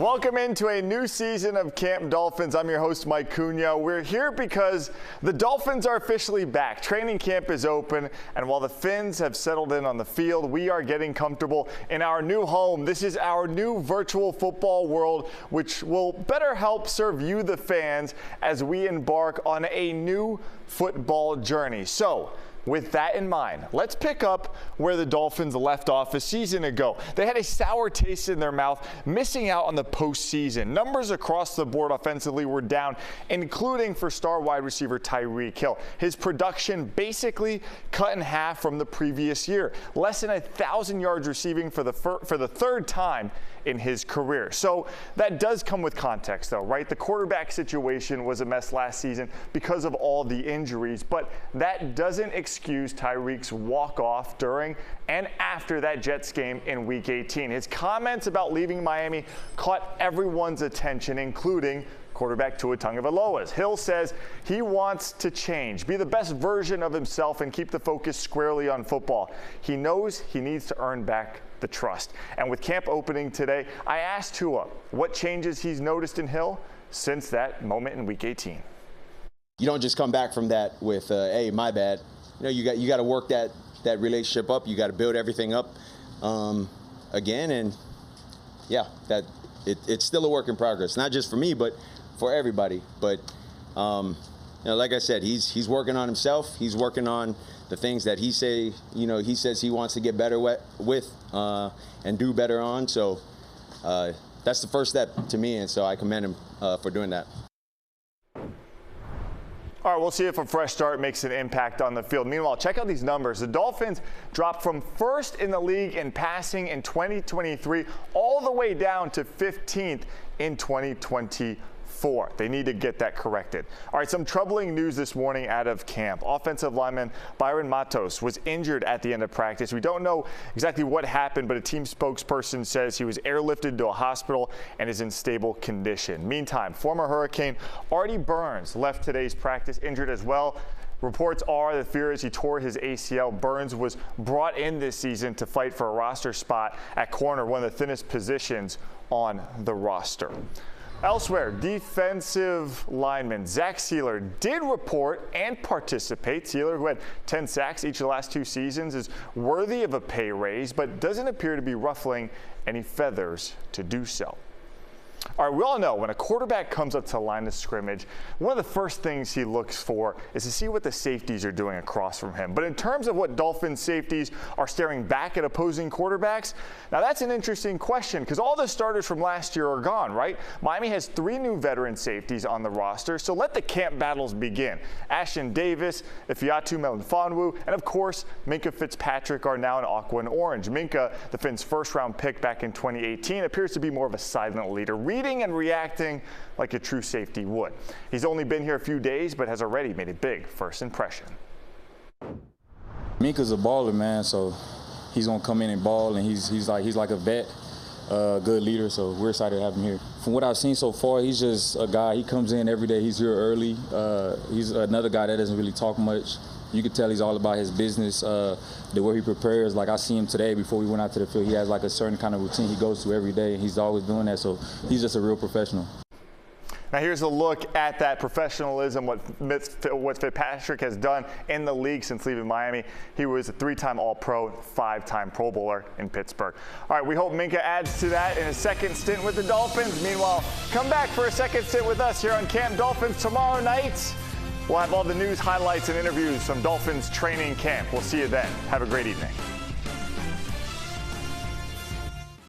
Welcome into a new season of Camp Dolphins. I'm your host, Mike Cunha. We're here because the Dolphins are officially back. Training camp is open, and while the Fins have settled in on the field, we are getting comfortable in our new home. This is our new virtual football world, which will better help serve you, the fans, as we embark on a new football journey. So, with that in mind, let's pick up where the Dolphins left off a season ago. They had a sour taste in their mouth, missing out on the postseason. Numbers across the board offensively were down, including for star wide receiver Tyreek Hill. His production basically cut in half from the previous year. Less than 1,000 yards receiving for the third time in his career. So that does come with context, though, right? The quarterback situation was a mess last season because of all the injuries, but that doesn't excuse Tyreek's walk-off during and after that Jets game in Week 18. His comments about leaving Miami caught everyone's attention, including quarterback Tua Tagovailoa's. Hill says he wants to change, be the best version of himself, and keep the focus squarely on football. He knows he needs to earn back the trust. And with camp opening today, I asked Tua what changes he's noticed in Hill since that moment in Week 18. You don't just come back from that with, hey, my bad. You know, you got to work that relationship up. You got to build everything up again. And yeah, it's still a work in progress, not just for me, but for everybody. But you know, like I said, he's working on himself. He's working on the things that he says he wants to get better with and do better on. So that's the first step to me, and so I commend him for doing that. All right, we'll see if a fresh start makes an impact on the field. Meanwhile, check out these numbers. The Dolphins dropped from first in the league in passing in 2023 all the way down to 15th in 2024. They need to get that corrected. All right, some troubling news this morning out of camp. Offensive lineman Byron Matos was injured at the end of practice. We don't know exactly what happened, but a team spokesperson says he was airlifted to a hospital and is in stable condition. Meantime, former Hurricane Artie Burns left today's practice injured as well. Reports are the fear is he tore his ACL. Burns was brought in this season to fight for a roster spot at corner, one of the thinnest positions on the roster. Elsewhere, defensive lineman Zach Sealer did report and participate. Sealer, who had 10 sacks each of the last 2 seasons, is worthy of a pay raise, but doesn't appear to be ruffling any feathers to do so. All right, we all know when a quarterback comes up to the line of scrimmage, one of the first things he looks for is to see what the safeties are doing across from him. But in terms of what Dolphins safeties are staring back at opposing quarterbacks, now that's an interesting question because all the starters from last year are gone, right? Miami has 3 new veteran safeties on the roster, so let the camp battles begin. Hakeem Davis, Ifeatu Melifonwu, and of course, Minkah Fitzpatrick are now in aqua and orange. Minkah, the Fins' first-round pick back in 2018, appears to be more of a silent leader, reading and reacting like a true safety would. He's only been here a few days, but has already made a big first impression. Minkah's a baller, man, so he's gonna come in and ball, and he's like a vet, good leader, so we're excited to have him here. From what I've seen so far, he's just a guy, he comes in every day, he's here early. He's another guy that doesn't really talk much. You can tell he's all about his business, the way he prepares. Like I see him today before we went out to the field, he has like a certain kind of routine he goes to every day, and he's always doing that, so he's just a real professional. Now here's a look at that professionalism, what Fitzpatrick has done in the league since leaving Miami. He was a 3-time All-Pro, 5-time Pro Bowler in Pittsburgh. All right, we hope Minkah adds to that in a second stint with the Dolphins. Meanwhile, come back for a second stint with us here on Camp Dolphins tomorrow night. We'll have all the news, highlights, and interviews from Dolphins training camp. We'll see you then. Have a great evening.